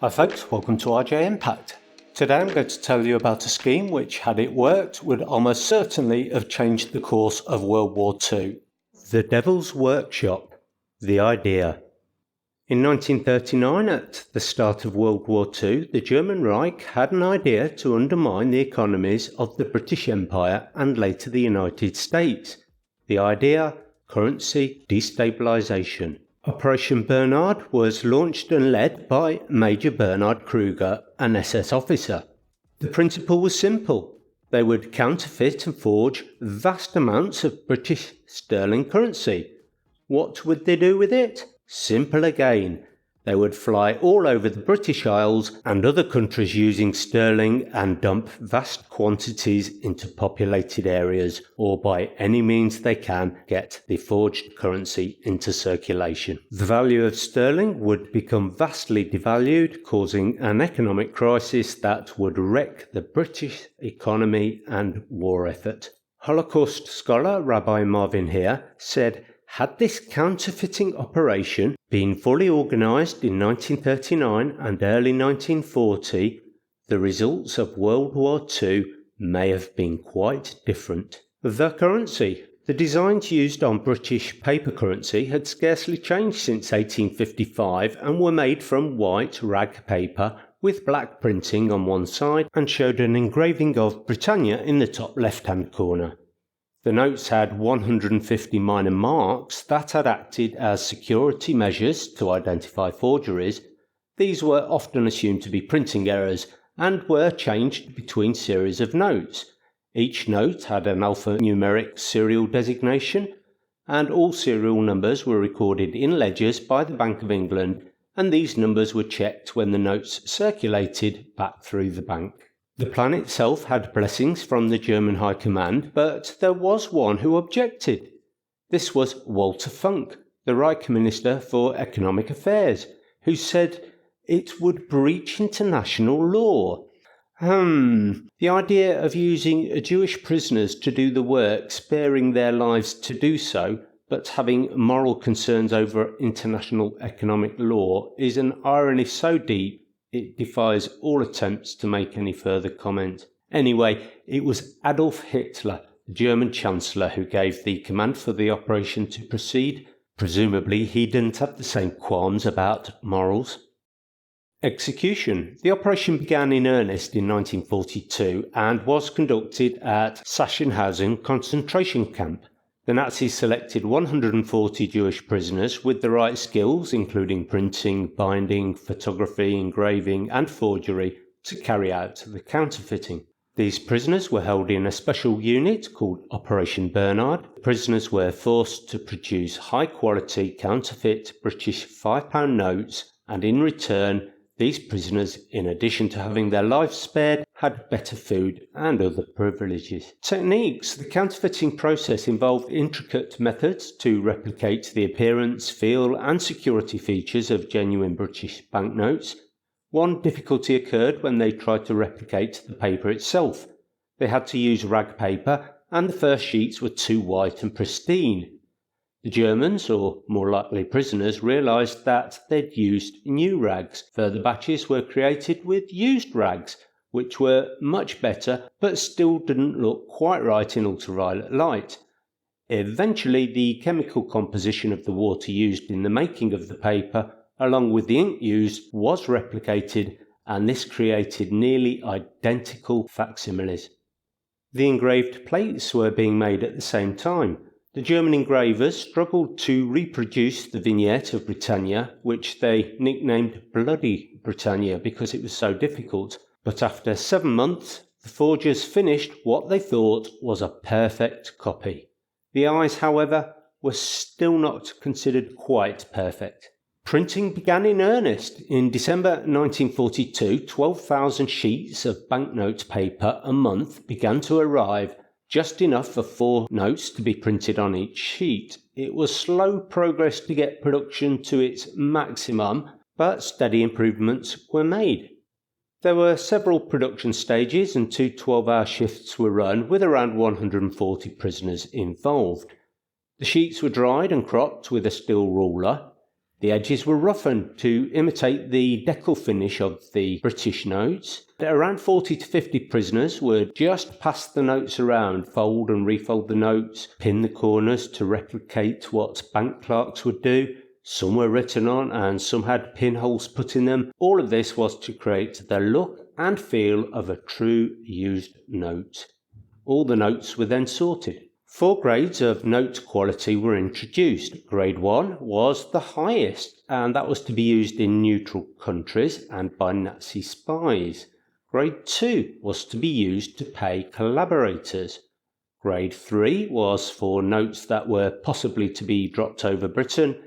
Hi folks, welcome to RJA Impact. Today I'm going to tell you about a scheme which, had it worked, would almost certainly have changed the course of World War II. The Devil's Workshop, the idea. In 1939, at the start of World War II, the German Reich had an idea to undermine the economies of the British Empire and later the United States. The idea: currency destabilization. Operation Bernhard was launched and led by Major Bernhard Kruger, an SS officer. The principle was simple. They would counterfeit and forge vast amounts of British sterling currency. What would they do with it? Simple again. They would fly all over the British Isles and other countries using sterling and dump vast quantities into populated areas, or by any means they can get the forged currency into circulation. The value of sterling would become vastly devalued, causing an economic crisis that would wreck the British economy and war effort. Holocaust scholar Rabbi Marvin here said, had this counterfeiting operation been fully organised in 1939 and early 1940, the results of World War II may have been quite different. The currency. The designs used on British paper currency had scarcely changed since 1855 and were made from white rag paper with black printing on one side and showed an engraving of Britannia in the top left-hand corner. The notes had 150 minor marks that had acted as security measures to identify forgeries. These were often assumed to be printing errors and were changed between series of notes. Each note had an alphanumeric serial designation, and all serial numbers were recorded in ledgers by the Bank of England, and these numbers were checked when the notes circulated back through the bank. The plan itself had blessings from the German High Command, but there was one who objected. This was Walter Funk, the Reich Minister for Economic Affairs, who said it would breach international law. The idea of using Jewish prisoners to do the work, sparing their lives to do so, but having moral concerns over international economic law is an irony so deep it defies all attempts to make any further comment. Anyway, it was Adolf Hitler, the German Chancellor, who gave the command for the operation to proceed. Presumably he didn't have the same qualms about morals. Execution. The operation began in earnest in 1942 and was conducted at Sachsenhausen concentration camp. The Nazis selected 140 Jewish prisoners with the right skills, including printing, binding, photography, engraving, and forgery, to carry out the counterfeiting. These prisoners were held in a special unit called Operation Bernhard. Prisoners were forced to produce high-quality counterfeit British £5 notes, and in return, these prisoners, in addition to having their lives spared, had better food and other privileges. Techniques. The counterfeiting process involved intricate methods to replicate the appearance, feel and security features of genuine British banknotes. One difficulty occurred when they tried to replicate the paper itself. They had to use rag paper, and the first sheets were too white and pristine. The Germans, or more likely prisoners, realised that they'd used new rags. Further batches were created with used rags, which were much better but still didn't look quite right in ultraviolet light. Eventually, the chemical composition of the water used in the making of the paper, along with the ink used, was replicated, and this created nearly identical facsimiles. The engraved plates were being made at the same time. The German engravers struggled to reproduce the vignette of Britannia, which they nicknamed Bloody Britannia because it was so difficult, but after 7 months, The forgers finished what they thought was a perfect copy. The eyes, however, were still not considered quite perfect. Printing began in earnest. In December 1942, 12,000 sheets of banknote paper a month began to arrive, just enough for 4 notes to be printed on each sheet. It was slow progress to get production to its maximum, but steady improvements were made. There were several production stages and 2 12-hour shifts were run with around 140 prisoners involved. The sheets were dried and cropped with a steel ruler. The edges were roughened to imitate the decal finish of the British notes. Around 40 to 50 prisoners would just pass the notes around, fold and refold the notes, pin the corners to replicate what bank clerks would do. Some were written on and some had pinholes put in them. All of this was to create the look and feel of a true used note. All the notes were then sorted. 4 grades of note quality were introduced. Grade 1 was the highest, and that was to be used in neutral countries and by Nazi spies. Grade 2 was to be used to pay collaborators. Grade 3 was for notes that were possibly to be dropped over Britain,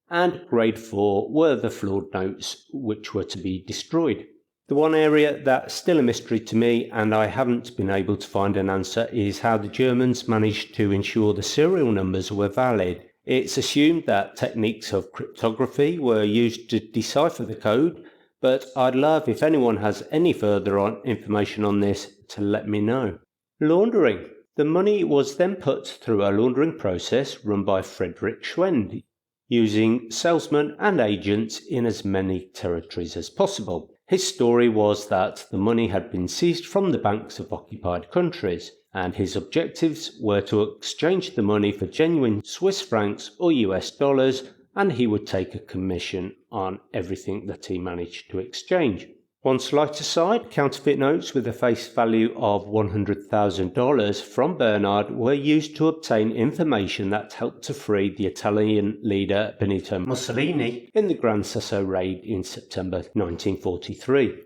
and Grade 4 were the flawed notes which were to be destroyed. The one area that's still a mystery to me, and I haven't been able to find an answer, is how the Germans managed to ensure the serial numbers were valid. It's assumed that techniques of cryptography were used to decipher the code, but I'd love if anyone has any further information on this to let me know. Laundering. The money was then put through a laundering process run by Friedrich Schwend, using salesmen and agents in as many territories as possible. His story was that the money had been seized from the banks of occupied countries, and his objectives were to exchange the money for genuine Swiss francs or US dollars, and he would take a commission on everything that he managed to exchange. One slight aside, counterfeit notes with a face value of $100,000 from Bernhard were used to obtain information that helped to free the Italian leader Benito Mussolini in the Gran Sasso raid in September 1943.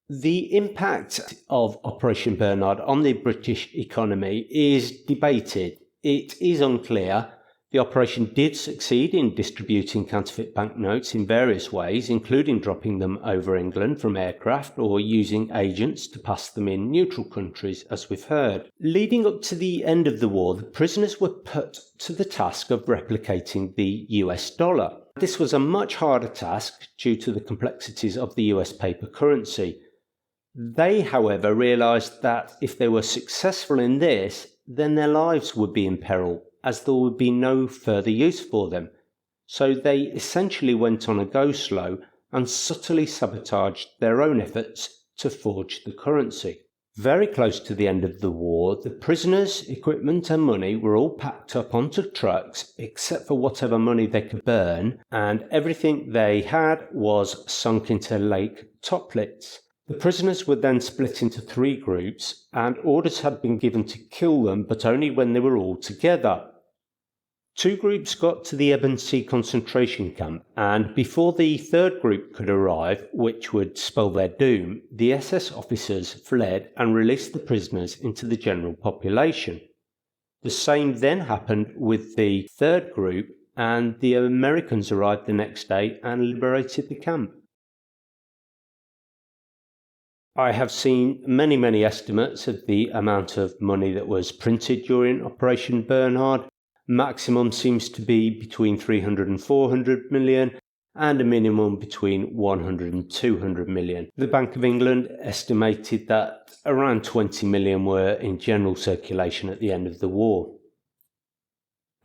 The impact of Operation Bernhard on the British economy is debated. It is unclear. The operation did succeed in distributing counterfeit banknotes in various ways, including dropping them over England from aircraft or using agents to pass them in neutral countries, as we've heard. Leading up to the end of the war, the prisoners were put to the task of replicating the US dollar. This was a much harder task due to the complexities of the US paper currency. They, however, realised that if they were successful in this, then their lives would be in peril, as there would be no further use for them. So they essentially went on a go-slow and subtly sabotaged their own efforts to forge the currency. Very close to the end of the war, the prisoners' equipment and money were all packed up onto trucks except for whatever money they could burn, and everything they had was sunk into Lake Toplitz. The prisoners were then split into 3 groups, and orders had been given to kill them, but only when they were all together. 2 groups got to the Ebensee concentration camp, and before the 3rd group could arrive, which would spell their doom, the SS officers fled and released the prisoners into the general population. The same then happened with the 3rd group, and the Americans arrived the next day and liberated the camp. I have seen many estimates of the amount of money that was printed during Operation Bernhard. Maximum seems to be between 300 and 400 million, and a minimum between 100 and 200 million. The Bank of England estimated that around 20 million were in general circulation at the end of the war.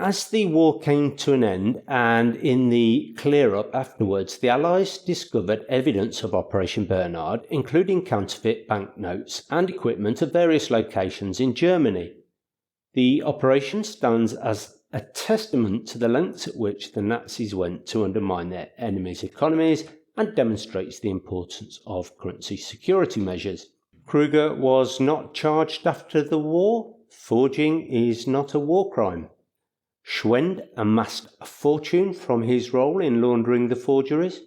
As the war came to an end, and in the clear-up afterwards, the Allies discovered evidence of Operation Bernhard, including counterfeit banknotes and equipment at various locations in Germany. The operation stands as a testament to the lengths at which the Nazis went to undermine their enemies' economies and demonstrates the importance of currency security measures. Kruger was not charged after the war. Forging is not a war crime. Schwend amassed a fortune from his role in laundering the forgeries.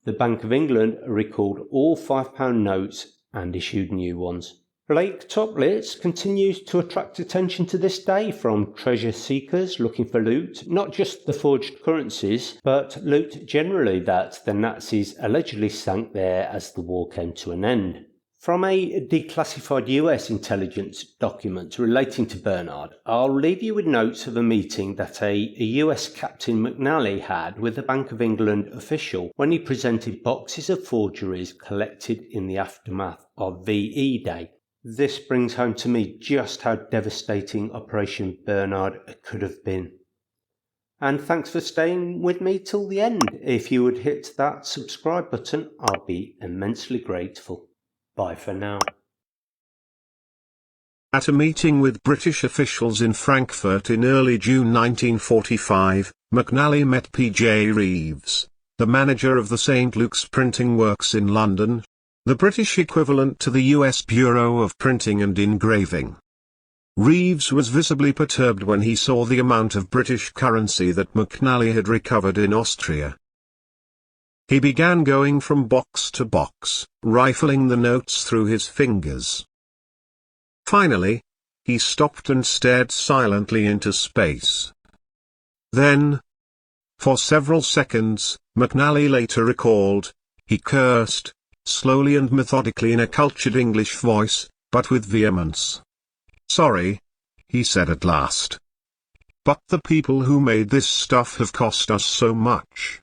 The Bank of England recalled all £5 notes and issued new ones. Blake Toplitz continues to attract attention to this day from treasure seekers looking for loot, not just the forged currencies, but loot generally that the Nazis allegedly sank there as the war came to an end. From a declassified US intelligence document relating to Bernhard, I'll leave you with notes of a meeting that a US Captain McNally had with a Bank of England official when he presented boxes of forgeries collected in the aftermath of VE Day. This brings home to me just how devastating Operation Bernhard could have been. And thanks for staying with me till the end. If you would hit that subscribe button, I'll be immensely grateful. Bye for now. At a meeting with British officials in Frankfurt in early June 1945, McNally met P.J. Reeves, the manager of the St. Luke's Printing Works in London, the British equivalent to the US Bureau of Printing and Engraving. Reeves was visibly perturbed when he saw the amount of British currency that McNally had recovered in Austria. He began going from box to box, rifling the notes through his fingers. Finally, he stopped and stared silently into space. Then, for several seconds, McNally later recalled, he cursed, slowly and methodically in a cultured English voice, but with vehemence. "Sorry," he said at last. "But the people who made this stuff have cost us so much.